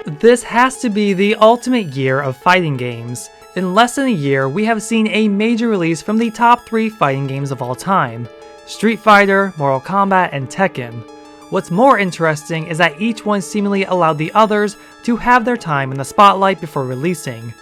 This has to be the ultimate year of fighting games. In less than a year, we have seen a major release from the top 3 fighting games of all time: Street Fighter, Mortal Kombat, and Tekken. What's more interesting is that each one seemingly allowed the others to have their time in the spotlight before releasing.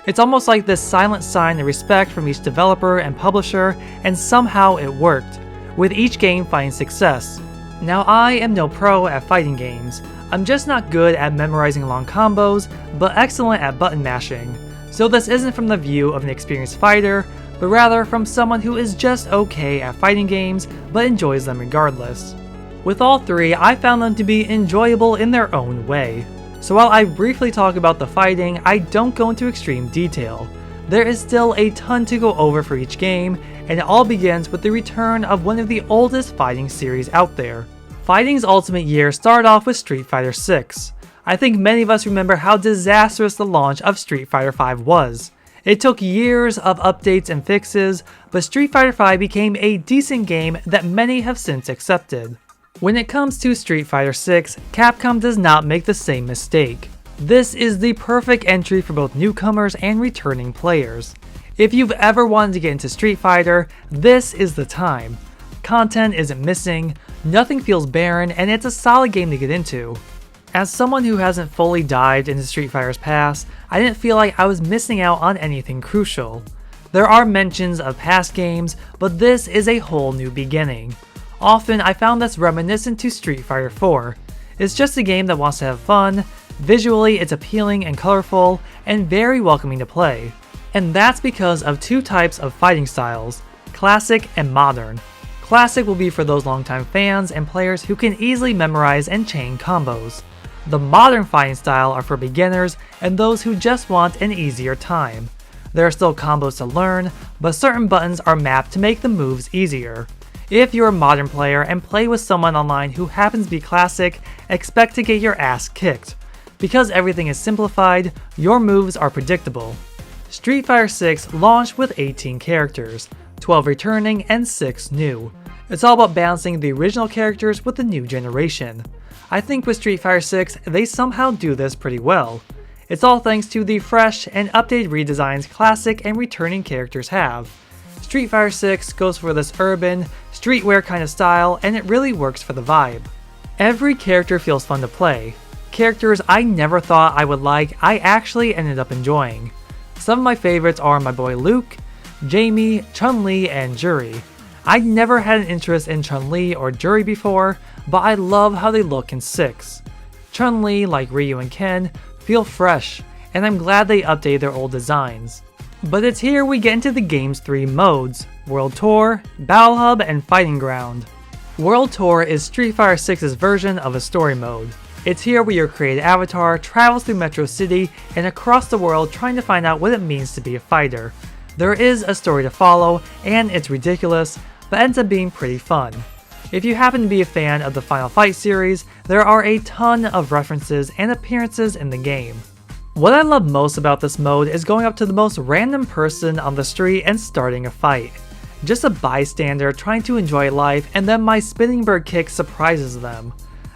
It's almost like this silent sign of respect from each developer and publisher, and somehow it worked, with each game finding success. Now, I am no pro at fighting games. I'm just not good at memorizing long combos, but excellent at button mashing. So this isn't from the view of an experienced fighter, but rather from someone who is just okay at fighting games, but enjoys them regardless. With all 3, I found them to be enjoyable in their own way. So while I briefly talk about the fighting, I don't go into extreme detail. There is still a ton to go over for each game, and it all begins with the return of one of the oldest fighting series out there. Fighting's ultimate year started off with Street Fighter 6. I think many of us remember how disastrous the launch of Street Fighter 5 was. It took years of updates and fixes, but Street Fighter 5 became a decent game that many have since accepted. When it comes to Street Fighter 6, Capcom does not make the same mistake. This is the perfect entry for both newcomers and returning players. If you've ever wanted to get into Street Fighter, this is the time. Content isn't missing, nothing feels barren, and it's a solid game to get into. As someone who hasn't fully dived into Street Fighter's past, I didn't feel like I was missing out on anything crucial. There are mentions of past games, but this is a whole new beginning. Often I found this reminiscent to Street Fighter 4. It's just a game that wants to have fun, visually it's appealing and colorful, and very welcoming to play. And that's because of 2 types of fighting styles, classic and modern. Classic will be for those longtime fans and players who can easily memorize and chain combos. The modern fighting style are for beginners and those who just want an easier time. There are still combos to learn, but certain buttons are mapped to make the moves easier. If you're a modern player and play with someone online who happens to be classic, expect to get your ass kicked. Because everything is simplified, your moves are predictable. Street Fighter 6 launched with 18 characters, 12 returning and 6 new. It's all about balancing the original characters with the new generation. I think with Street Fighter 6, they somehow do this pretty well. It's all thanks to the fresh and updated redesigns classic and returning characters have. Street Fighter 6 goes for this urban, streetwear kind of style, and it really works for the vibe. Every character feels fun to play. Characters I never thought I would like, I actually ended up enjoying. Some of my favorites are my boy Luke, Jamie, Chun-Li, and Juri. I'd never had an interest in Chun-Li or Juri before, but I love how they look in 6. Chun-Li, like Ryu and Ken, feel fresh, and I'm glad they updated their old designs. But it's here we get into the game's 3 modes: World Tour, Battle Hub, and Fighting Ground. World Tour is Street Fighter 6's version of a story mode. It's here where your created avatar travels through Metro City and across the world trying to find out what it means to be a fighter. There is a story to follow, and it's ridiculous, but ends up being pretty fun. If you happen to be a fan of the Final Fight series, there are a ton of references and appearances in the game. What I love most about this mode is going up to the most random person on the street and starting a fight. Just a bystander trying to enjoy life, and then my spinning bird kick surprises them.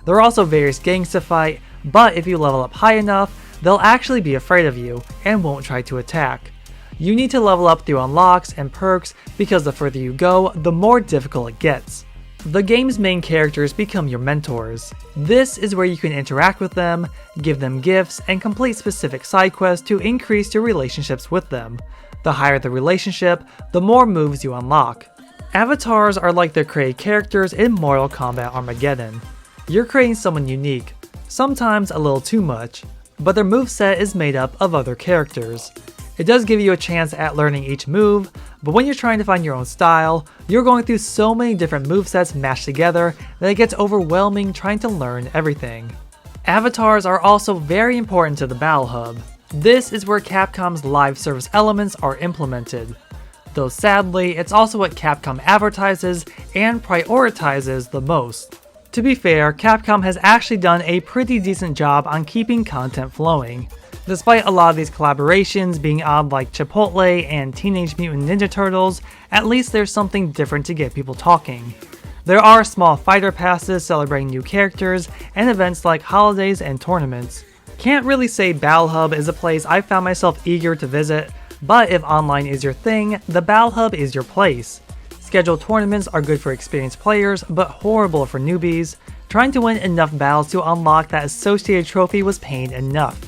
There are also various gangs to fight, but if you level up high enough, they'll actually be afraid of you and won't try to attack. You need to level up through unlocks and perks because the further you go, the more difficult it gets. The game's main characters become your mentors. This is where you can interact with them, give them gifts, and complete specific side quests to increase your relationships with them. The higher the relationship, the more moves you unlock. Avatars are like the created characters in Mortal Kombat Armageddon. You're creating someone unique, sometimes a little too much, but their moveset is made up of other characters. It does give you a chance at learning each move, but when you're trying to find your own style, you're going through so many different movesets mashed together that it gets overwhelming trying to learn everything. Avatars are also very important to the Battle Hub. This is where Capcom's live service elements are implemented. Though sadly, it's also what Capcom advertises and prioritizes the most. To be fair, Capcom has actually done a pretty decent job on keeping content flowing. Despite a lot of these collaborations being odd like Chipotle and Teenage Mutant Ninja Turtles, at least there's something different to get people talking. There are small fighter passes celebrating new characters and events like holidays and tournaments. Can't really say Battle Hub is a place I found myself eager to visit, but if online is your thing, the Battle Hub is your place. Scheduled tournaments are good for experienced players, but horrible for newbies. Trying to win enough battles to unlock that associated trophy was pain enough.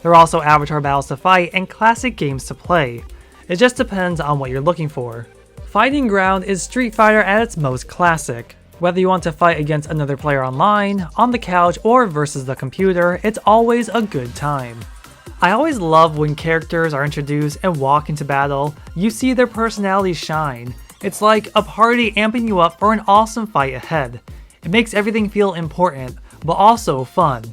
There are also avatar battles to fight and classic games to play. It just depends on what you're looking for. Fighting Ground is Street Fighter at its most classic. Whether you want to fight against another player online, on the couch, or versus the computer, it's always a good time. I always love when characters are introduced and walk into battle, you see their personalities shine. It's like a party amping you up for an awesome fight ahead. It makes everything feel important, but also fun.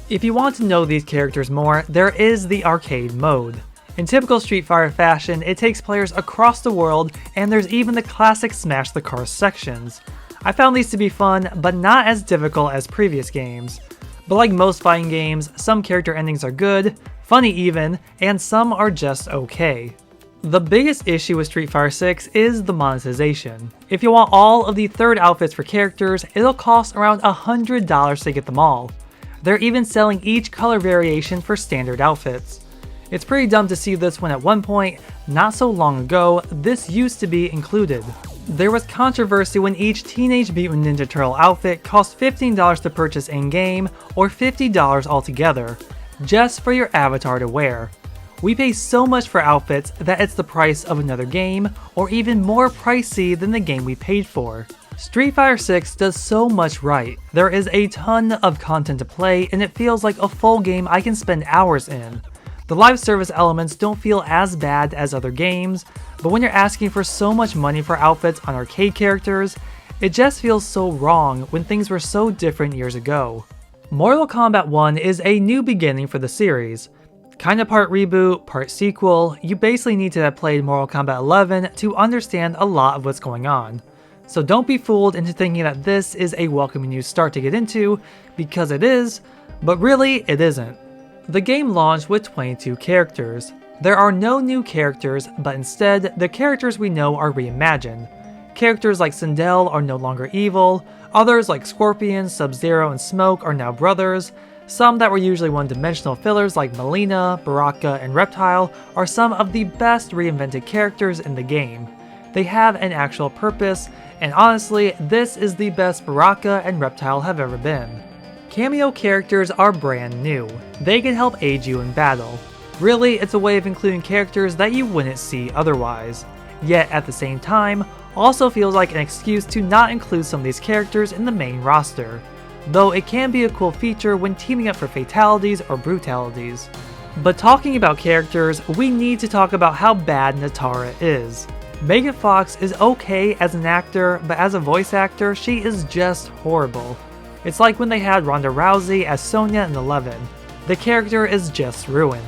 If you want to know these characters more, there is the arcade mode. In typical Street Fighter fashion, it takes players across the world, and there's even the classic Smash the Cars sections. I found these to be fun, but not as difficult as previous games. But like most fighting games, some character endings are good, funny even, and some are just okay. The biggest issue with Street Fighter 6 is the monetization. If you want all of the third outfits for characters, it'll cost around $100 to get them all. They're even selling each color variation for standard outfits. It's pretty dumb to see this when at one point, not so long ago, this used to be included. There was controversy when each Teenage Mutant Ninja Turtle outfit cost $15 to purchase in-game or $50 altogether, just for your avatar to wear. We pay so much for outfits that it's the price of another game, or even more pricey than the game we paid for. Street Fighter 6 does so much right. There is a ton of content to play, and it feels like a full game I can spend hours in. The live service elements don't feel as bad as other games, but when you're asking for so much money for outfits on arcade characters, it just feels so wrong when things were so different years ago. Mortal Kombat 1 is a new beginning for the series. Kinda part reboot, part sequel, you basically need to have played Mortal Kombat 11 to understand a lot of what's going on. So don't be fooled into thinking that this is a welcoming new start to get into, because it is, but really it isn't. The game launched with 22 characters. There are no new characters, but instead, the characters we know are reimagined. Characters like Sindel are no longer evil, others like Scorpion, Sub-Zero, and Smoke are now brothers. Some that were usually one-dimensional fillers like Melina, Baraka, and Reptile are some of the best reinvented characters in the game. They have an actual purpose, and honestly, this is the best Baraka and Reptile have ever been. Cameo characters are brand new. They can help aid you in battle. Really, it's a way of including characters that you wouldn't see otherwise. Yet at the same time, also feels like an excuse to not include some of these characters in the main roster. Though it can be a cool feature when teaming up for fatalities or brutalities. But talking about characters, we need to talk about how bad Natara is. Megan Fox is okay as an actor, but as a voice actor, she is just horrible. It's like when they had Ronda Rousey as Sonya in 11. The character is just ruined.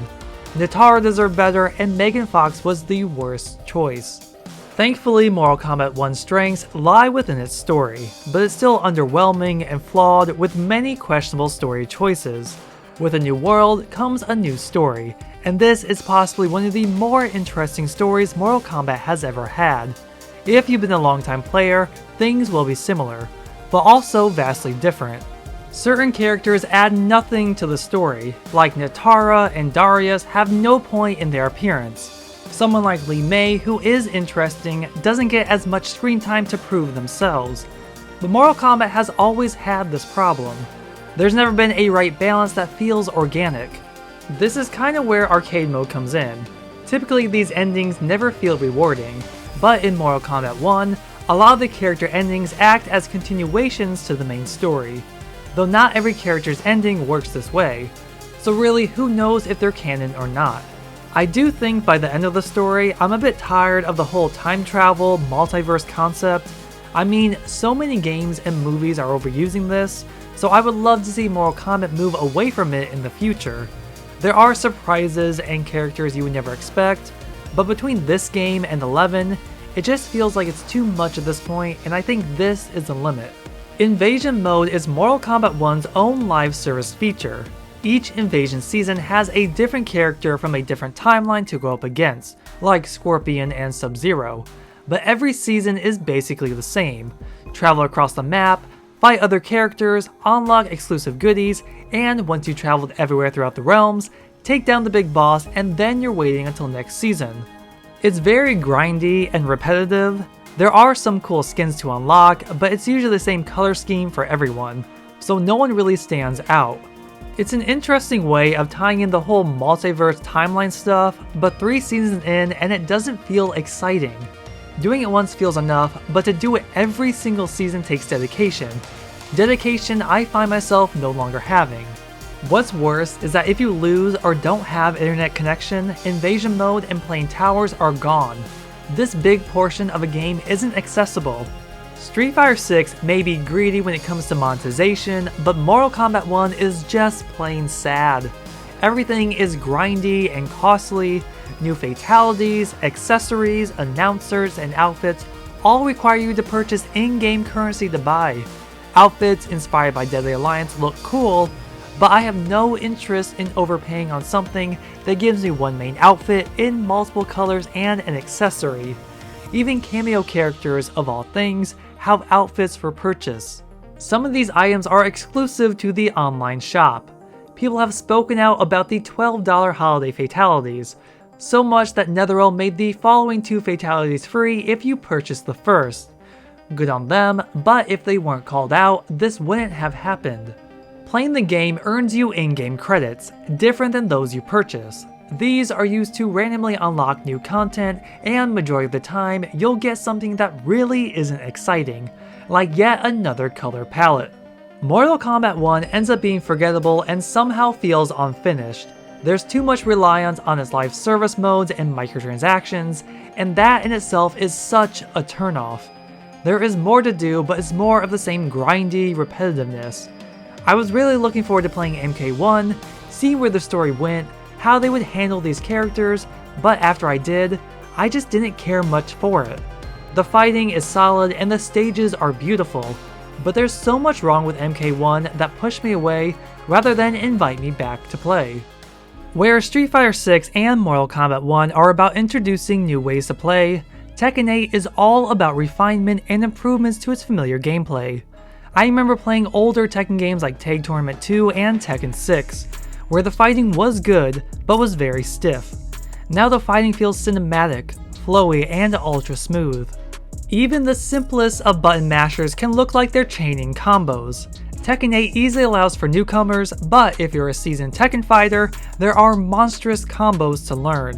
Natara deserved better, and Megan Fox was the worst choice. Thankfully, Mortal Kombat 1's strengths lie within its story, but it's still underwhelming and flawed with many questionable story choices. With a new world comes a new story, and this is possibly one of the more interesting stories Mortal Kombat has ever had. If you've been a longtime player, things will be similar, but also vastly different. Certain characters add nothing to the story, like Natara and Darius have no point in their appearance. Someone like Li Mei, who is interesting, doesn't get as much screen time to prove themselves. But Mortal Kombat has always had this problem. There's never been a right balance that feels organic. This is kinda where arcade mode comes in. Typically these endings never feel rewarding, but in Mortal Kombat 1, a lot of the character endings act as continuations to the main story. Though not every character's ending works this way, so really who knows if they're canon or not. I do think by the end of the story, I'm a bit tired of the whole time travel, multiverse concept. I mean, so many games and movies are overusing this, so I would love to see Mortal Kombat move away from it in the future. There are surprises and characters you would never expect, but between this game and 11, it just feels like it's too much at this point, and I think this is the limit. Invasion Mode is Mortal Kombat 1's own live service feature. Each Invasion season has a different character from a different timeline to go up against, like Scorpion and Sub-Zero, but every season is basically the same. Travel across the map, fight other characters, unlock exclusive goodies, and once you've traveled everywhere throughout the realms, take down the big boss, and then you're waiting until next season. It's very grindy and repetitive. There are some cool skins to unlock, but it's usually the same color scheme for everyone, so no one really stands out. It's an interesting way of tying in the whole multiverse timeline stuff, but 3 seasons in and it doesn't feel exciting. Doing it once feels enough, but to do it every single season takes dedication. Dedication I find myself no longer having. What's worse is that if you lose or don't have internet connection, invasion mode and playing towers are gone. This big portion of a game isn't accessible. Street Fighter 6 may be greedy when it comes to monetization, but Mortal Kombat 1 is just plain sad. Everything is grindy and costly. New fatalities, accessories, announcers, and outfits all require you to purchase in-game currency to buy. Outfits inspired by Deadly Alliance look cool, but I have no interest in overpaying on something that gives me one main outfit in multiple colors and an accessory. Even cameo characters, of all things, have outfits for purchase. Some of these items are exclusive to the online shop. People have spoken out about the $12 holiday fatalities, so much that NetherRealm made the following 2 fatalities free if you purchase the first. Good on them, but if they weren't called out, this wouldn't have happened. Playing the game earns you in-game credits, different than those you purchase. These are used to randomly unlock new content, and majority of the time, you'll get something that really isn't exciting, like yet another color palette. Mortal Kombat 1 ends up being forgettable and somehow feels unfinished. There's too much reliance on its live service modes and microtransactions, and that in itself is such a turnoff. There is more to do, but it's more of the same grindy repetitiveness. I was really looking forward to playing MK1, seeing where the story went, how they would handle these characters, but after I did, I just didn't care much for it. The fighting is solid and the stages are beautiful, but there's so much wrong with MK1 that pushed me away rather than invite me back to play. Where Street Fighter 6 and Mortal Kombat 1 are about introducing new ways to play, Tekken 8 is all about refinement and improvements to its familiar gameplay. I remember playing older Tekken games like Tag Tournament 2 and Tekken 6, where the fighting was good, but was very stiff. Now the fighting feels cinematic, flowy, and ultra smooth. Even the simplest of button mashers can look like they're chaining combos. Tekken 8 easily allows for newcomers, but if you're a seasoned Tekken fighter, there are monstrous combos to learn.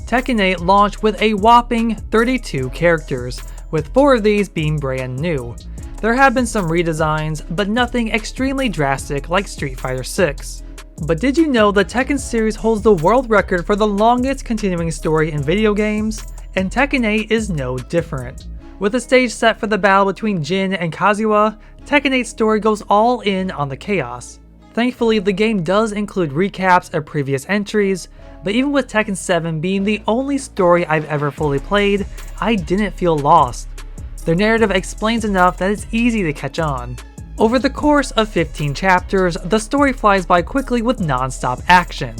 Tekken 8 launched with a whopping 32 characters, with 4 of these being brand new. There have been some redesigns, but nothing extremely drastic like Street Fighter 6. But did you know the Tekken series holds the world record for the longest continuing story in video games? And Tekken 8 is no different. With a stage set for the battle between Jin and Kazuya, Tekken 8's story goes all in on the chaos. Thankfully, the game does include recaps of previous entries, but even with Tekken 7 being the only story I've ever fully played, I didn't feel lost. Their narrative explains enough that it's easy to catch on. Over the course of 15 chapters, the story flies by quickly with non-stop action.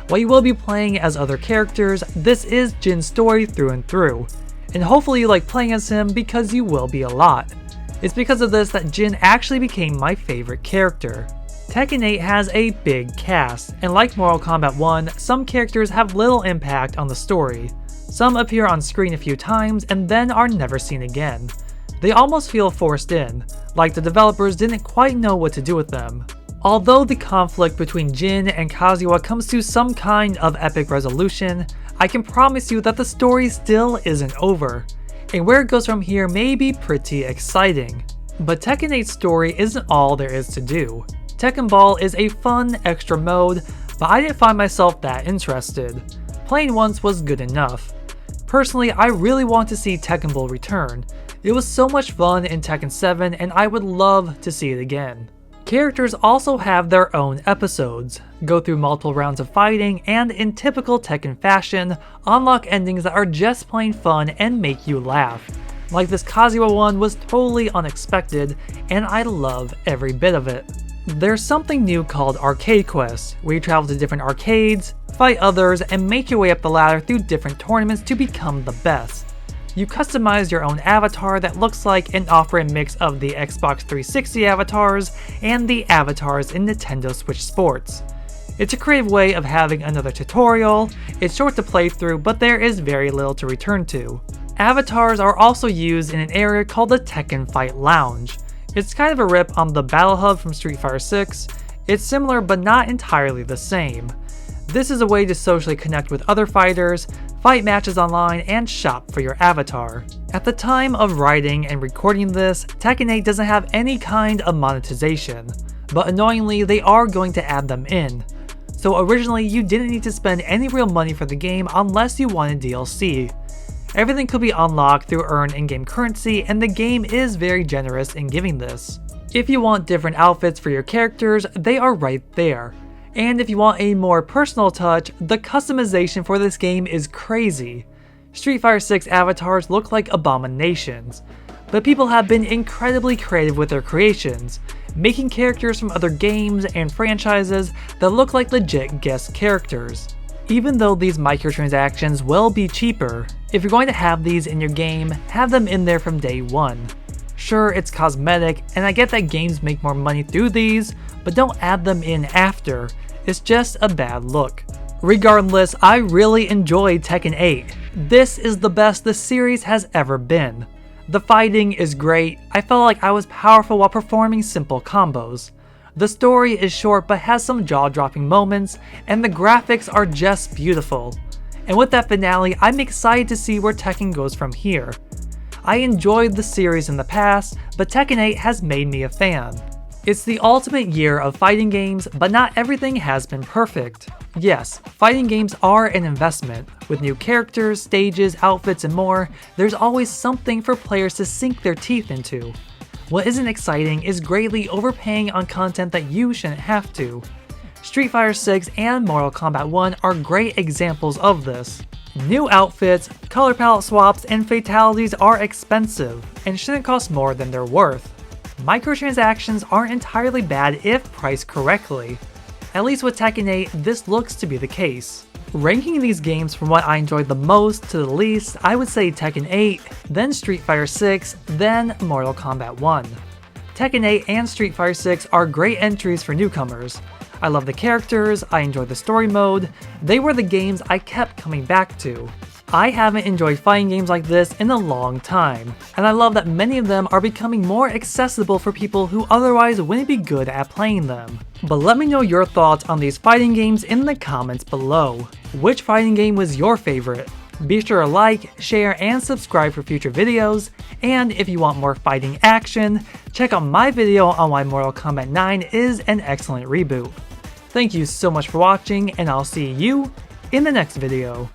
While you will be playing as other characters, this is Jin's story through and through, and hopefully you like playing as him because you will be a lot. It's because of this that Jin actually became my favorite character. Tekken 8 has a big cast, and like Mortal Kombat 1, some characters have little impact on the story. Some appear on screen a few times and then are never seen again. They almost feel forced in, like the developers didn't quite know what to do with them. Although the conflict between Jin and Kazuya comes to some kind of epic resolution, I can promise you that the story still isn't over, and where it goes from here may be pretty exciting. But Tekken 8's story isn't all there is to do. Tekken Ball is a fun extra mode, but I didn't find myself that interested. Playing once was good enough. Personally, I really want to see Tekken Ball return. It was so much fun in Tekken 7 and I would love to see it again. Characters also have their own episodes, go through multiple rounds of fighting, and in typical Tekken fashion, unlock endings that are just plain fun and make you laugh. Like this Kazuya one was totally unexpected, and I love every bit of it. There's something new called Arcade Quests, where you travel to different arcades, fight others, and make your way up the ladder through different tournaments to become the best. You customize your own avatar that looks like an off-brand mix of the Xbox 360 avatars and the avatars in Nintendo Switch Sports. It's a creative way of having another tutorial. It's short to play through, but there is very little to return to. Avatars are also used in an area called the Tekken Fight Lounge. It's kind of a rip on the Battle Hub from Street Fighter 6. It's similar but not entirely the same. This is a way to socially connect with other fighters, fight matches online, and shop for your avatar. At the time of writing and recording this, Tekken 8 doesn't have any kind of monetization, but annoyingly they are going to add them in. So originally you didn't need to spend any real money for the game unless you wanted DLC. Everything could be unlocked through earned in-game currency, and the game is very generous in giving this. If you want different outfits for your characters, they are right there. And if you want a more personal touch, the customization for this game is crazy. Street Fighter 6 avatars look like abominations, but people have been incredibly creative with their creations, making characters from other games and franchises that look like legit guest characters. Even though these microtransactions will be cheaper, if you're going to have these in your game, have them in there from day one. Sure, it's cosmetic, and I get that games make more money through these, but don't add them in after. It's just a bad look. Regardless, I really enjoyed Tekken 8. This is the best the series has ever been. The fighting is great. I felt like I was powerful while performing simple combos. The story is short but has some jaw-dropping moments, and the graphics are just beautiful. And with that finale, I'm excited to see where Tekken goes from here. I enjoyed the series in the past, but Tekken 8 has made me a fan. It's the ultimate year of fighting games, but not everything has been perfect. Yes, fighting games are an investment. With new characters, stages, outfits, and more, there's always something for players to sink their teeth into. What isn't exciting is greatly overpaying on content that you shouldn't have to. Street Fighter 6 and Mortal Kombat 1 are great examples of this. New outfits, color palette swaps, and fatalities are expensive, and shouldn't cost more than they're worth. Microtransactions aren't entirely bad if priced correctly. At least with Tekken 8, this looks to be the case. Ranking these games from what I enjoyed the most to the least, I would say Tekken 8, then Street Fighter 6, then Mortal Kombat 1. Tekken 8 and Street Fighter 6 are great entries for newcomers. I love the characters, I enjoyed the story mode, they were the games I kept coming back to. I haven't enjoyed fighting games like this in a long time, and I love that many of them are becoming more accessible for people who otherwise wouldn't be good at playing them. But let me know your thoughts on these fighting games in the comments below. Which fighting game was your favorite? Be sure to like, share, and subscribe for future videos, and if you want more fighting action, check out my video on why Mortal Kombat 9 is an excellent reboot. Thank you so much for watching, and I'll see you in the next video.